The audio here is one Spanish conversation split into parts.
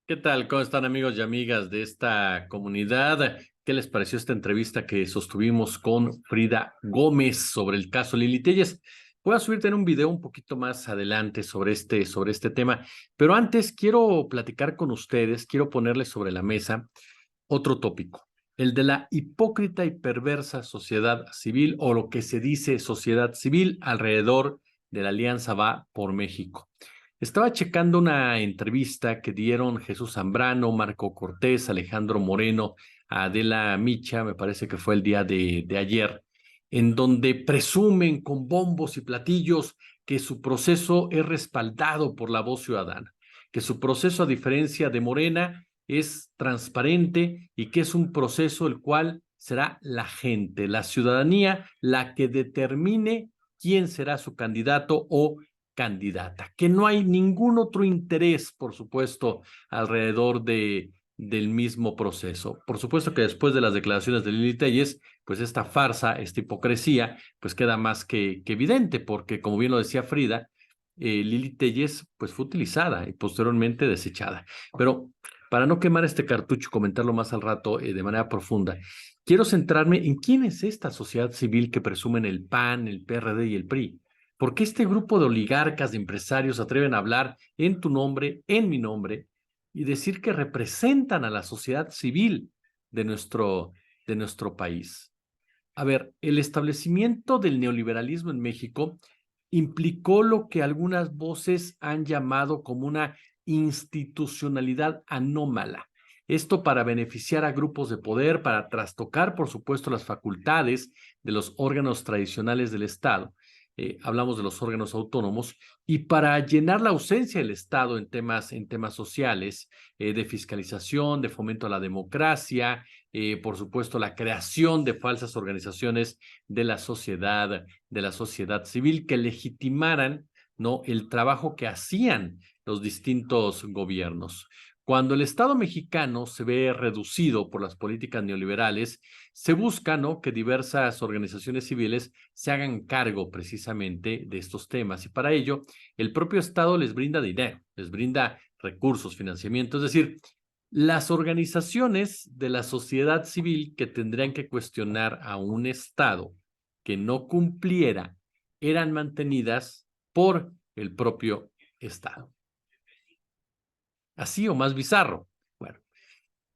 ¿Qué tal? ¿Cómo están amigos y amigas de esta comunidad? ¿Qué les pareció esta entrevista que sostuvimos con Frida Gómez sobre el caso Lili Telles? Voy a subirte en un video un poquito más adelante sobre este tema, pero antes quiero platicar con ustedes, quiero ponerles sobre la mesa otro tópico, el de la hipócrita y perversa sociedad civil o lo que se dice sociedad civil alrededor de la Alianza Va por México. Estaba checando una entrevista que dieron Jesús Zambrano, Marco Cortés, Alejandro Moreno, a Adela Micha, me parece que fue el día de ayer, en donde presumen con bombos y platillos que su proceso es respaldado por la voz ciudadana, que su proceso, a diferencia de Morena, es transparente y que es un proceso el cual será la gente, la ciudadanía, la que determine quién será su candidato o candidata, que no hay ningún otro interés, por supuesto, alrededor del mismo proceso. Por supuesto que después de las declaraciones de Lili Telles, pues esta farsa, esta hipocresía, pues queda más que evidente, porque como bien lo decía Frida, Lili Telles pues fue utilizada y posteriormente desechada. Pero para no quemar este cartucho y comentarlo más al rato de manera profunda, quiero centrarme en quién es esta sociedad civil que presumen el PAN, el PRD y el PRI. ¿Por qué este grupo de oligarcas, de empresarios, se atreven a hablar en tu nombre, en mi nombre, y decir que representan a la sociedad civil de nuestro país? A ver, el establecimiento del neoliberalismo en México implicó lo que algunas voces han llamado como una institucionalidad anómala. Esto para beneficiar a grupos de poder, para trastocar, por supuesto, las facultades de los órganos tradicionales del Estado. Hablamos de los órganos autónomos, y para llenar la ausencia del Estado en temas sociales, de fiscalización, de fomento a la democracia, por supuesto, la creación de falsas organizaciones de la sociedad civil que legitimaran, ¿no?, el trabajo que hacían los distintos gobiernos. Cuando el Estado mexicano se ve reducido por las políticas neoliberales, se busca, ¿no?, que diversas organizaciones civiles se hagan cargo precisamente de estos temas, y para ello el propio Estado les brinda dinero, les brinda recursos, financiamiento, es decir, las organizaciones de la sociedad civil que tendrían que cuestionar a un Estado que no cumpliera eran mantenidas por el propio Estado. Así o más bizarro. Bueno,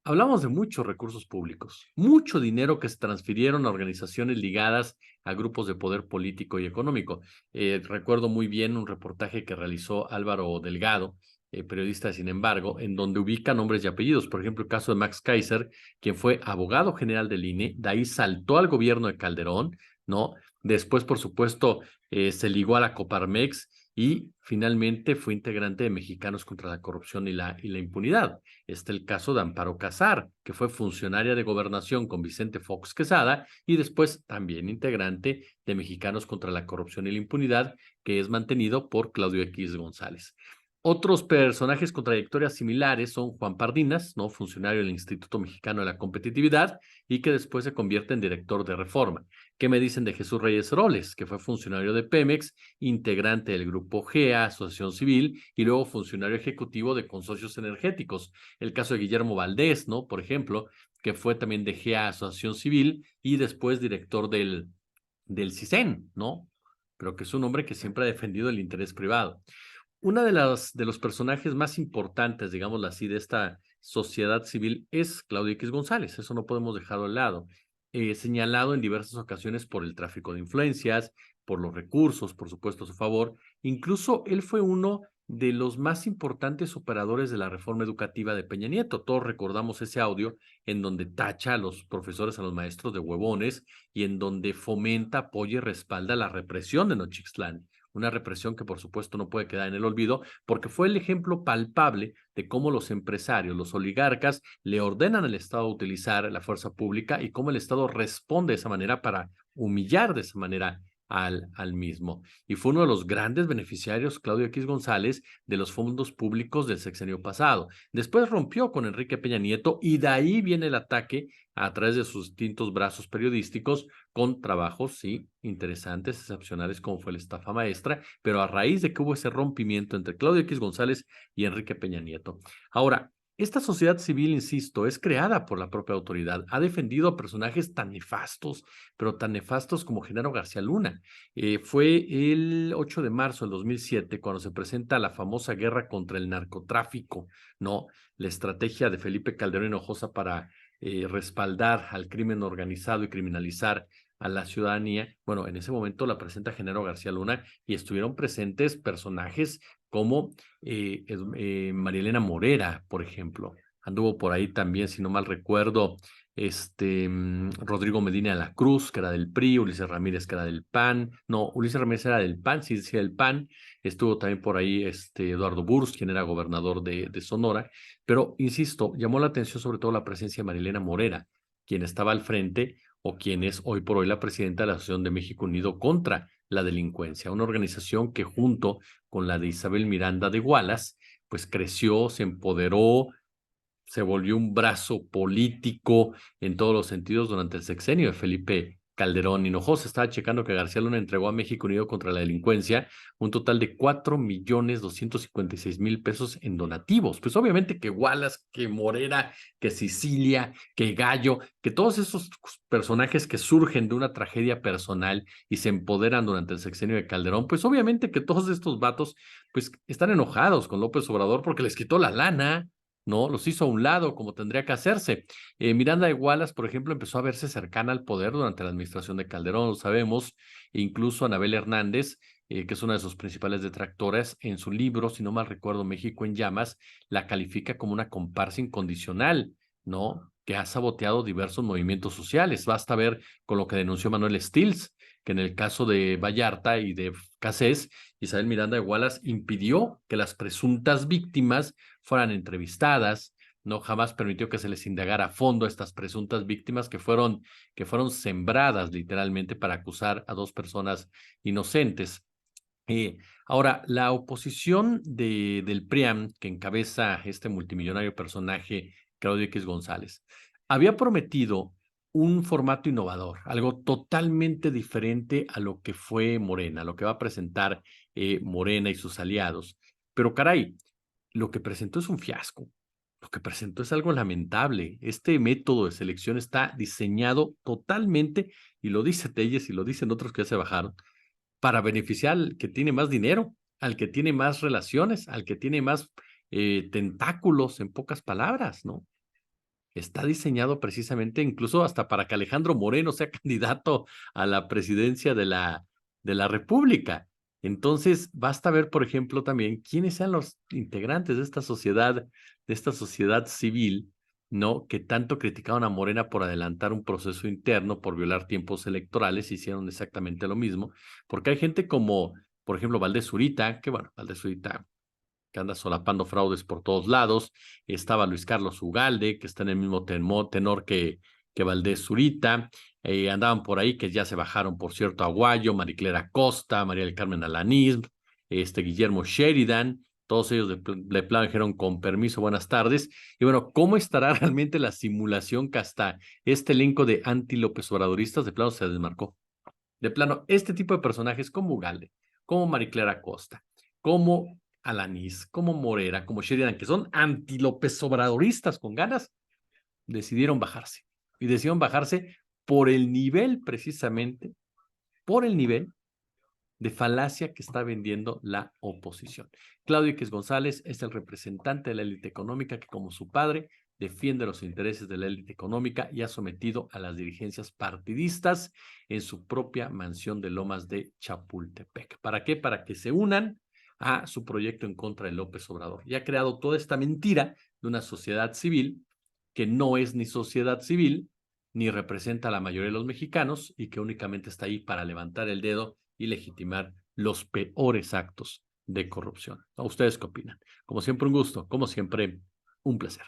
hablamos de muchos recursos públicos, mucho dinero que se transfirieron a organizaciones ligadas a grupos de poder político y económico. Recuerdo muy bien un reportaje que realizó Álvaro Delgado, periodista, sin embargo, en donde ubica nombres y apellidos. Por ejemplo, el caso de Max Kaiser, quien fue abogado general del INE, de ahí saltó al gobierno de Calderón, ¿no? Después, por supuesto, se ligó a la Coparmex y finalmente fue integrante de Mexicanos contra la Corrupción y la Impunidad. Está el caso de Amparo Casar, que fue funcionaria de gobernación con Vicente Fox Quesada y después también integrante de Mexicanos contra la Corrupción y la Impunidad, que es mantenido por Claudio X González. Otros personajes con trayectorias similares son Juan Pardinas, ¿no?, funcionario del Instituto Mexicano de la Competitividad y que después se convierte en director de Reforma. ¿Qué me dicen de Jesús Reyes Roles, que fue funcionario de Pemex, integrante del Grupo GEA, Asociación Civil, y luego funcionario ejecutivo de consorcios energéticos? El caso de Guillermo Valdés, ¿no?, por ejemplo, que fue también de GEA, Asociación Civil, y después director del CISEN, ¿no? Pero que es un hombre que siempre ha defendido el interés privado. Una de los personajes más importantes, digámoslo así, de esta sociedad civil es Claudio X González. Eso no podemos dejarlo de lado. Señalado en diversas ocasiones por el tráfico de influencias, por los recursos, por supuesto, a su favor. Incluso él fue uno de los más importantes operadores de la reforma educativa de Peña Nieto. Todos recordamos ese audio en donde tacha a los profesores, a los maestros de huevones, y en donde fomenta, apoya y respalda la represión de Nochixtlán. Una represión que por supuesto no puede quedar en el olvido, porque fue el ejemplo palpable de cómo los empresarios, los oligarcas, le ordenan al Estado utilizar la fuerza pública y cómo el Estado responde de esa manera para humillar de esa manera al mismo. Y fue uno de los grandes beneficiarios, Claudio X González, de los fondos públicos del sexenio pasado. Después rompió con Enrique Peña Nieto y de ahí viene el ataque a través de sus distintos brazos periodísticos con trabajos, sí, interesantes, excepcionales, como fue la estafa maestra, pero a raíz de que hubo ese rompimiento entre Claudio X González y Enrique Peña Nieto. Ahora, Esta sociedad civil, insisto, es creada por la propia autoridad. Ha defendido a personajes tan nefastos, pero tan nefastos como Genaro García Luna. Fue el 8 de marzo del 2007 cuando se presenta la famosa guerra contra el narcotráfico, ¿no? La estrategia de Felipe Calderón Hinojosa para respaldar al crimen organizado y criminalizar a la ciudadanía. Bueno, en ese momento la presenta Genaro García Luna y estuvieron presentes personajes como María Elena Morera, por ejemplo. Anduvo por ahí también, si no mal recuerdo, Rodrigo Medina de la Cruz, que era del PRI, Ulises Ramírez, que era del PAN. No, Ulises Ramírez era del PAN, sí decía del PAN. Estuvo también por ahí Eduardo Burs, quien era gobernador de Sonora. Pero, insisto, llamó la atención sobre todo la presencia de María Elena Morera, quien estaba al frente o quien es hoy por hoy la presidenta de la Asociación de México Unido contra la Delincuencia, una organización que junto con la de Isabel Miranda de Wallace, pues creció, se empoderó, se volvió un brazo político en todos los sentidos durante el sexenio de Felipe Calderón Hinojosa. Estaba checando que García Luna entregó a México Unido contra la Delincuencia un total de 4,256,000 pesos en donativos. Pues obviamente que Wallace, que Morera, que Sicilia, que Gallo, que todos esos personajes que surgen de una tragedia personal y se empoderan durante el sexenio de Calderón, pues obviamente que todos estos vatos pues están enojados con López Obrador porque les quitó la lana, ¿no? Los hizo a un lado, como tendría que hacerse. Miranda de Wallace, por ejemplo, empezó a verse cercana al poder durante la administración de Calderón, lo sabemos. E incluso Anabel Hernández, que es una de sus principales detractoras, en su libro, si no mal recuerdo, México en Llamas, la califica como una comparsa incondicional, ¿no? Que ha saboteado diversos movimientos sociales. Basta ver con lo que denunció Manuel Stills, que en el caso de Vallarta y de Cassés, Isabel Miranda de Wallace impidió que las presuntas víctimas fueran entrevistadas, no jamás permitió que se les indagara a fondo a estas presuntas víctimas que fueron sembradas literalmente para acusar a dos personas inocentes. Ahora, la oposición del PRIAM, que encabeza este multimillonario personaje, Claudio X González, había prometido un formato innovador, algo totalmente diferente a lo que fue Morena, lo que va a presentar Morena y sus aliados. Pero caray, lo que presentó es un fiasco. Lo que presentó es algo lamentable. Este método de selección está diseñado totalmente, y lo dice Telles y lo dicen otros que ya se bajaron, para beneficiar al que tiene más dinero, al que tiene más relaciones, al que tiene más tentáculos, en pocas palabras, ¿no? Está diseñado precisamente incluso hasta para que Alejandro Moreno sea candidato a la presidencia de la República. Entonces, basta ver, por ejemplo, también quiénes sean los integrantes de esta sociedad civil, ¿no? Que tanto criticaron a Morena por adelantar un proceso interno, por violar tiempos electorales, hicieron exactamente lo mismo, porque hay gente como, por ejemplo, Valdés Zurita, que bueno, Valdés Zurita que anda solapando fraudes por todos lados. Estaba Luis Carlos Ugalde, que está en el mismo tenor que Valdés Zurita. Andaban por ahí, que ya se bajaron, por cierto, Aguayo, Mariclera Costa, María del Carmen Alanís, Guillermo Sheridan. Todos ellos de plano dijeron con permiso, buenas tardes. Y bueno, ¿cómo estará realmente la simulación que hasta este elenco de anti-López Obradoristas de plano se desmarcó? De plano, este tipo de personajes como Ugalde, como Mariclera Costa, como Alanís, como Morera, como Sheridan, que son anti-López Obradoristas con ganas, decidieron bajarse. Y decidieron bajarse por el nivel, precisamente, por el nivel de falacia que está vendiendo la oposición. Claudio X González es el representante de la élite económica que, como su padre, defiende los intereses de la élite económica y ha sometido a las dirigencias partidistas en su propia mansión de Lomas de Chapultepec. ¿Para qué? Para que se unan a su proyecto en contra de López Obrador. Y ha creado toda esta mentira de una sociedad civil que no es ni sociedad civil, ni representa a la mayoría de los mexicanos y que únicamente está ahí para levantar el dedo y legitimar los peores actos de corrupción. ¿A ustedes qué opinan? Como siempre, un gusto, como siempre, un placer.